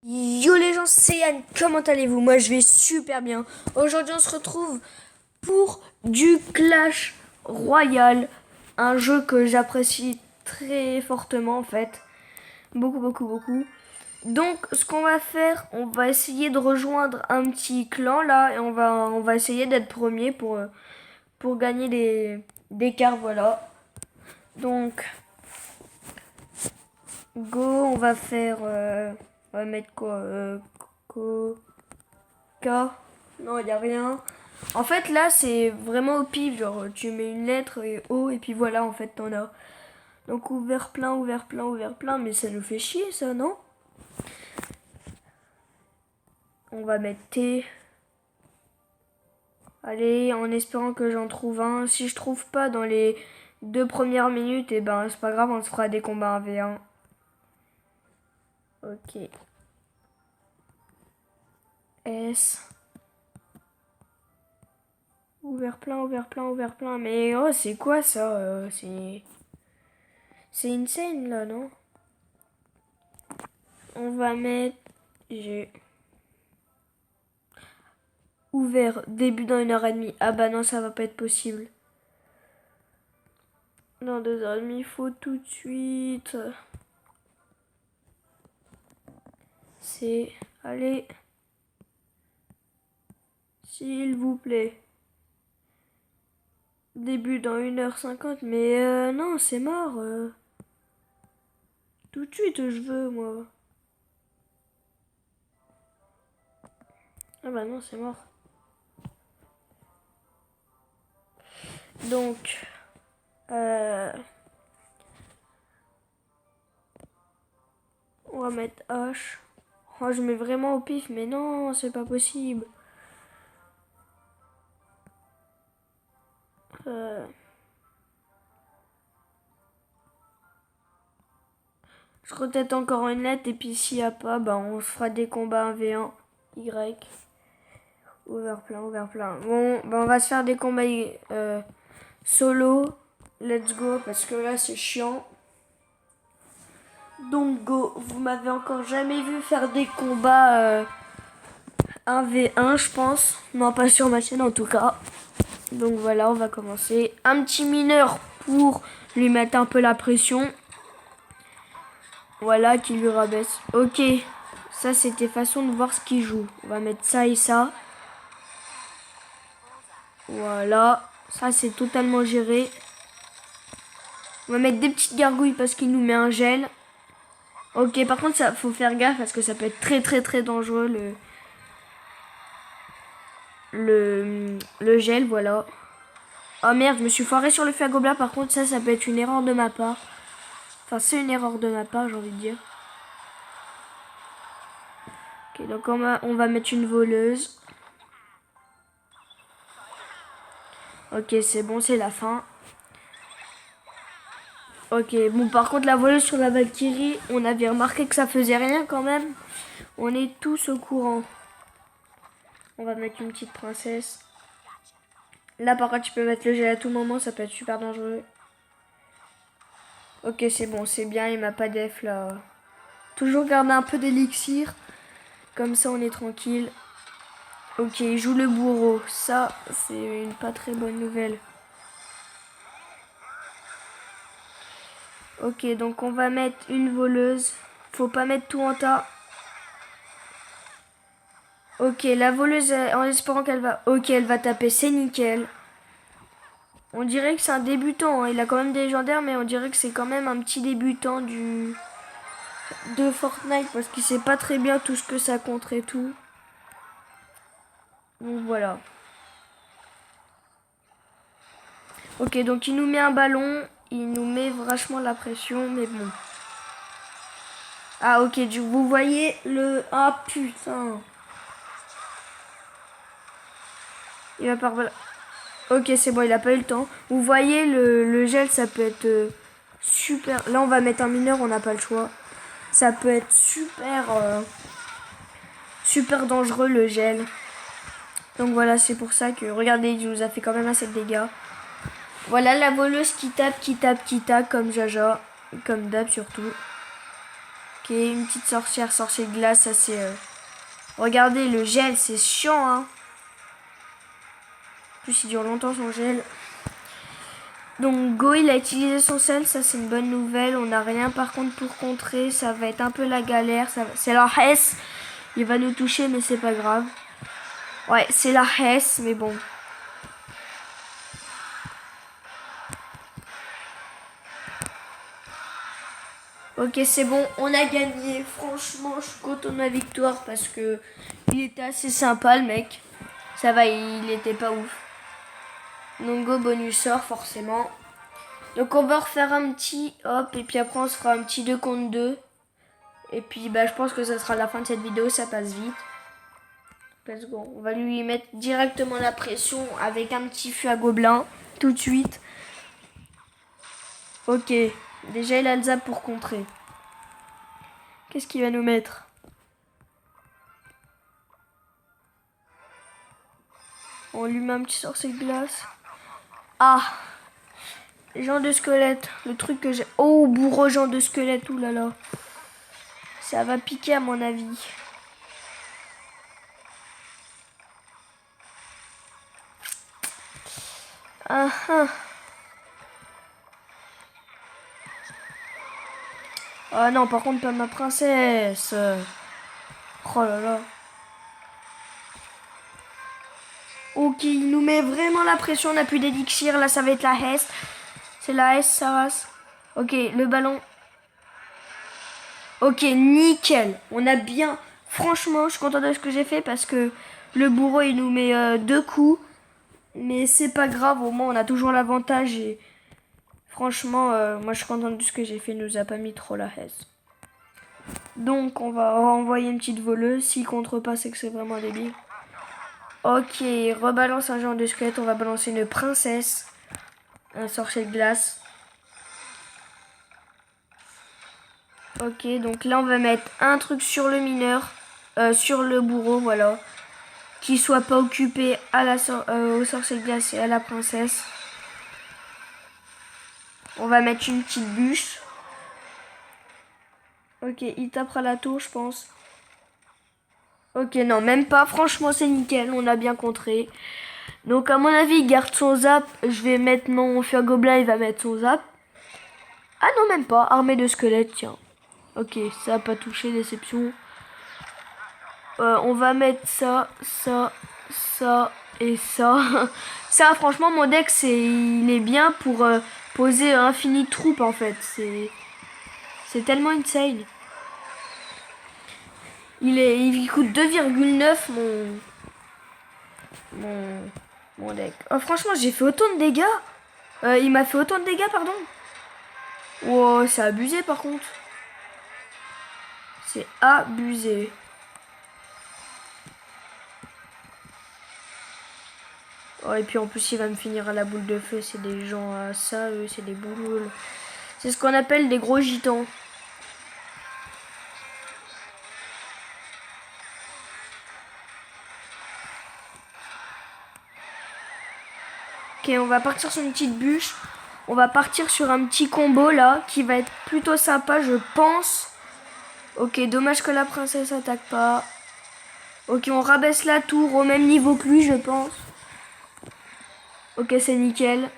Yo les gens, c'est Yann, comment allez-vous? Moi je vais super bien. Aujourd'hui on se retrouve pour du Clash Royale, un jeu que j'apprécie très fortement en fait. Beaucoup, beaucoup, beaucoup. Donc ce qu'on va faire, on va essayer de rejoindre un petit clan là et on va essayer d'être premier pour gagner des cartes, voilà. Donc go, on va mettre quoi? K. Non, il n'y a rien. En fait, là, c'est vraiment au pif. Genre, tu mets une lettre et O, et puis voilà, en fait, t'en as. Donc, ouvert plein, ouvert plein, ouvert plein. Mais ça nous fait chier, ça, non? On va mettre T. Allez, en espérant que j'en trouve un. Si je trouve pas dans les 2 premières minutes, et ben, c'est pas grave, on se fera des combats 1v1. Ok. S. Ouvert plein, ouvert plein, ouvert plein. Mais oh, c'est quoi ça C'est insane là, non? On va mettre G. Ouvert début dans 1h30. Ah bah non, ça va pas être possible. Dans 2h30, il faut tout de suite. C'est. Allez. S'il vous plaît. Début dans 1h50, mais non, c'est mort. Tout de suite, je veux, moi. Ah bah non, c'est mort. Donc, on va mettre H. Oh, je mets vraiment au pif, mais non, c'est pas possible. Je retête encore une lettre et puis s'il n'y a pas, bah on se fera des combats 1v1. Y. Ouvert plein, ouvert plein. Bon, bah on va se faire des combats solo. Let's go, parce que là c'est chiant. Donc go, vous m'avez encore jamais vu faire des combats 1v1 je pense. Non, pas sur ma chaîne en tout cas. Donc voilà, on va commencer. Un petit mineur pour lui mettre un peu la pression. Voilà, qui lui rabaisse. Ok, ça c'était façon de voir ce qu'il joue. On va mettre ça et ça. Voilà, ça c'est totalement géré. On va mettre des petites gargouilles parce qu'il nous met un gel. Ok, par contre, ça faut faire gaffe parce que ça peut être très très très dangereux le gel, voilà. Oh merde, je me suis foiré sur le feu à gobelin. Par contre, ça peut être une erreur de ma part. Enfin, c'est une erreur de ma part, j'ai envie de dire. Ok, donc on va mettre une voleuse. Ok, c'est bon, c'est la fin. Ok, bon, par contre, la voleuse sur la Valkyrie, on avait remarqué que ça faisait rien quand même. On est tous au courant. On va mettre une petite princesse. Là, par contre, tu peux mettre le gel à tout moment, ça peut être super dangereux. Ok, c'est bon, c'est bien, il m'a pas def là. Toujours garder un peu d'élixir. Comme ça, on est tranquille. Ok, il joue le bourreau. Ça, c'est une pas très bonne nouvelle. Ok, donc on va mettre une voleuse. Faut pas mettre tout en tas. Ok, la voleuse, en espérant qu'elle va... Ok, elle va taper, c'est nickel. On dirait que c'est un débutant. Hein. Il a quand même des légendaires, mais on dirait que c'est quand même un petit débutant de Fortnite. Parce qu'il sait pas très bien tout ce que ça contre et tout. Donc voilà. Ok, donc il nous met un ballon. Il nous met vachement la pression, mais bon. Ah ok, vous voyez le... Ah putain. Il va par... Ok, c'est bon, il a pas eu le temps. Vous voyez, le gel, ça peut être super... Là, on va mettre un mineur, on n'a pas le choix. Ça peut être super dangereux, le gel. Donc voilà, c'est pour ça que... Regardez, il nous a fait quand même assez de dégâts. Voilà la voleuse qui tape, qui tape, qui tape, comme Jaja. Comme d'hab, surtout. Ok, une petite sorcière, sorcier de glace, ça c'est... Regardez, le gel, c'est chiant, hein. En plus, il dure longtemps son gel. Donc, Go, il a utilisé son sel, ça c'est une bonne nouvelle. On n'a rien par contre pour contrer, ça va être un peu la galère. C'est la Hess, il va nous toucher, mais c'est pas grave. Ouais, c'est la Hess, mais bon. Ok, c'est bon, on a gagné. Franchement, je suis content de ma victoire parce que il était assez sympa, le mec. Ça va, il était pas ouf. Donc, Go, bonus sort, forcément. Donc, on va refaire un petit hop, et puis après, on se fera un petit 2 contre 2. Et puis, bah, je pense que ça sera la fin de cette vidéo, ça passe vite. Let's go. On va lui mettre directement la pression avec un petit feu à gobelin, tout de suite. Ok, déjà, il a le zap pour contrer. Qu'est-ce qu'il va nous mettre? On lui met un petit sorcier de glace. Ah! Genre de squelette. Le truc que j'ai... Oh, bourreau genre de squelette. Ouh là là. Ça va piquer à mon avis. Ah ah. Ah non, par contre, pas ma princesse. Oh là là. Ok, il nous met vraiment la pression. On n'a plus d'élixir. Là, ça va être la Hess. C'est la Hess, ça rase. Ok, le ballon. Ok, nickel. On a bien... Franchement, je suis contente de ce que j'ai fait parce que le bourreau, il nous met 2 coups. Mais c'est pas grave, au moins, on a toujours l'avantage. Et franchement, moi, je suis contente de ce que j'ai fait. Il nous a pas mis trop la Hesse. Donc, on va envoyer une petite voleuse. S'il contre pas, c'est que c'est vraiment débile. Ok, rebalance un genre de squelette. On va balancer une princesse. Un sorcier de glace. Ok, donc là on va mettre un truc sur le mineur, sur le bourreau, voilà. Qui soit pas occupé à au sorcier de glace et à la princesse. On va mettre une petite bûche. Ok, il tapera la tour, je pense. Ok, non, même pas. Franchement, c'est nickel. On a bien contré. Donc, à mon avis, il garde son zap. Je vais mettre mon feu à gobelin. Il va mettre son zap. Ah non, même pas. Armée de squelettes, tiens. Ok, ça n'a pas touché, déception. On va mettre ça, ça, ça et ça. Ça, franchement, mon deck, il est bien pour poser infini de troupes, en fait. C'est tellement insane. Il coûte 2,9 mon deck. Oh, franchement, j'ai fait autant de dégâts. Il m'a fait autant de dégâts, pardon. Wow, c'est abusé, par contre. C'est abusé. Oh, et puis en plus, il va me finir à la boule de feu. C'est des gens à ça, eux, c'est des boules. C'est ce qu'on appelle des gros gitans. Ok, on va partir sur une petite bûche. On va partir sur un petit combo là, qui va être plutôt sympa, je pense. Ok, dommage que la princesse attaque pas. Ok, on rabaisse la tour au même niveau que lui, je pense. Ok, c'est nickel.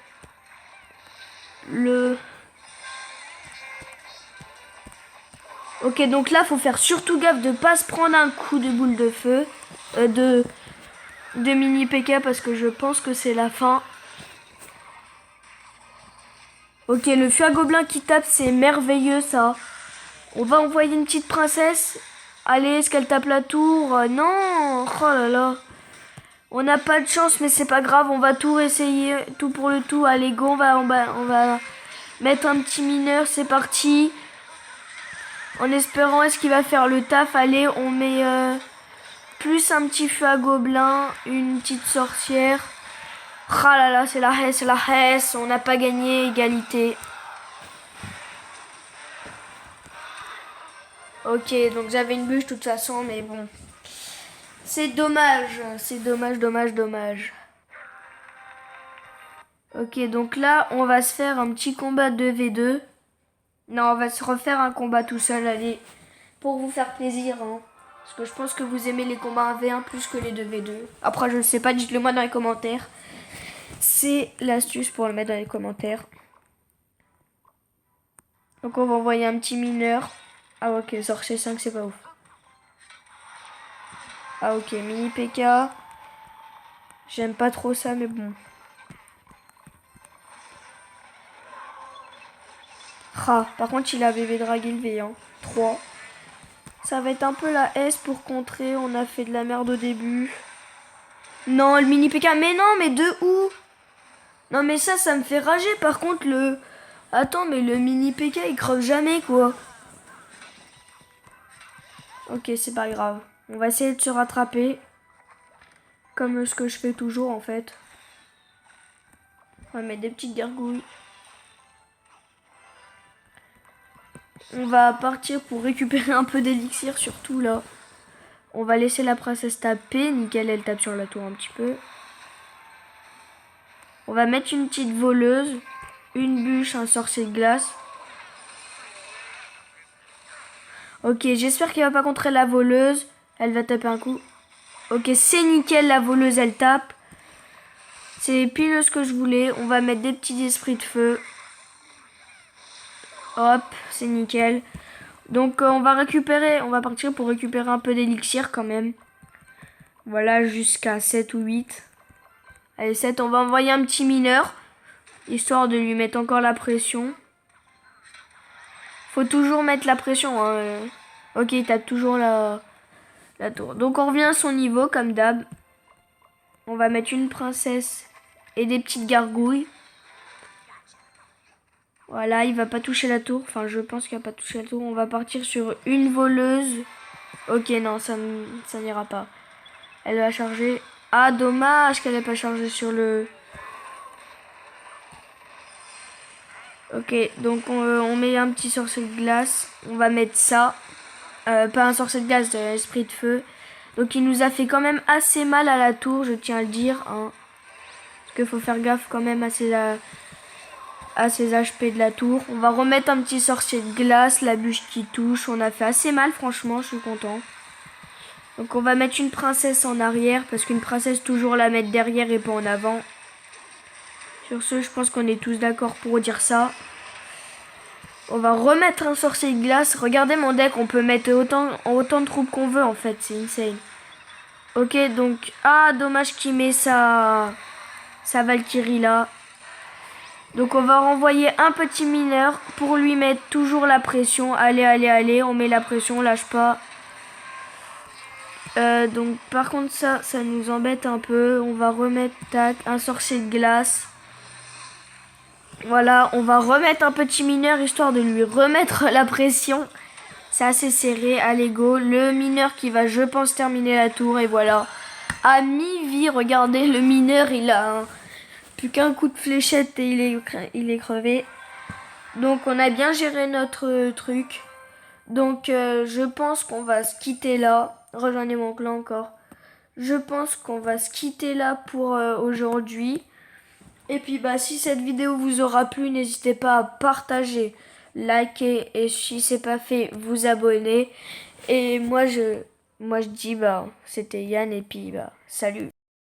Ok, donc là, faut faire surtout gaffe de pas se prendre un coup de boule de feu. De mini PK, parce que je pense que c'est la fin. Ok, le feu à gobelin qui tape, c'est merveilleux, ça. On va envoyer une petite princesse. Allez, est-ce qu'elle tape la tour? Non. Oh là là. On n'a pas de chance, mais c'est pas grave. On va tout essayer, tout pour le tout. Allez, go, on va mettre un petit mineur. C'est parti. En espérant, est-ce qu'il va faire le taf? Allez, on met plus un petit feu à gobelin, une petite sorcière. Ah là là, c'est la Hesse. On n'a pas gagné, égalité. Ok, donc j'avais une bûche de toute façon, mais bon. C'est dommage, dommage. Ok, donc là, on va se faire un petit combat 2v2. Non, on va se refaire un combat tout seul, allez. pour vous faire plaisir. Hein. Parce que je pense que vous aimez les combats 1v1 plus que les 2v2. Après, je ne sais pas, dites-le moi dans les commentaires. C'est l'astuce pour le mettre dans les commentaires. Donc on va envoyer un petit mineur. Ah ok, sorcier 5, c'est pas ouf. Ah ok, mini PK. J'aime pas trop ça, mais bon. Ah, par contre, il a bébé dragué le V1. 3. Ça va être un peu la S pour contrer. On a fait de la merde au début. Non, le mini PK. Mais non, mais de où? Non, mais ça me fait rager. Par contre, le... Attends, mais le mini PK, il creve jamais, quoi. Ok, c'est pas grave. On va essayer de se rattraper. Comme ce que je fais toujours, en fait. On va mettre des petites gargouilles. On va partir pour récupérer un peu d'élixir, surtout là. On va laisser la princesse taper. Nickel, elle tape sur la tour un petit peu. On va mettre une petite voleuse. Une bûche, un sorcier de glace. Ok, j'espère qu'il va pas contrer la voleuse. Elle va taper un coup. Ok, c'est nickel, la voleuse, elle tape. C'est pile ce que je voulais. On va mettre des petits esprits de feu. Hop, c'est nickel. Donc on va partir pour récupérer un peu d'élixir quand même. Voilà, jusqu'à 7 ou 8. Allez, 7, on va envoyer un petit mineur. Histoire de lui mettre encore la pression. Faut toujours mettre la pression. Hein. Ok, il tape toujours la tour. Donc on revient à son niveau comme d'hab. On va mettre une princesse et des petites gargouilles. Voilà, il va pas toucher la tour. Enfin, je pense qu'il va pas toucher la tour. On va partir sur une voleuse. Ok, non, ça n'ira pas. Elle va charger. Ah, dommage qu'elle n'ait pas chargé sur le... Ok, donc on met un petit sorcier de glace. On va mettre ça. Pas un sorcier de glace, de l'esprit de feu. Donc il nous a fait quand même assez mal à la tour, je tiens à le dire. Hein. Parce qu'il faut faire gaffe quand même à ses HP de la tour. On va remettre un petit sorcier de glace, la bûche qui touche. On a fait assez mal, franchement, je suis content. Donc on va mettre une princesse en arrière, parce qu'une princesse, toujours la mettre derrière et pas en avant. Sur ce, je pense qu'on est tous d'accord pour dire ça. On va remettre un sorcier de glace. Regardez mon deck, on peut mettre autant de troupes qu'on veut en fait, c'est insane. Ok, donc... Ah, dommage qu'il met sa Valkyrie là. Donc on va renvoyer un petit mineur pour lui mettre toujours la pression. Allez, allez, allez, on met la pression, on lâche pas. Donc par contre ça nous embête un peu. On va remettre un sorcier de glace. Voilà, on va remettre un petit mineur histoire de lui remettre la pression. C'est assez serré, allez go. Le mineur qui va, je pense, terminer la tour. Et voilà, à mi-vie, regardez, le mineur, il a plus qu'un coup de fléchette et il est crevé. Donc on a bien géré notre truc. Donc je pense qu'on va se quitter là. Rejoignez mon clan encore. Je pense qu'on va se quitter là pour aujourd'hui. Et puis bah si cette vidéo vous aura plu, n'hésitez pas à partager, liker et si c'est pas fait, vous abonner. Et moi je dis bah c'était Yann et puis bah salut.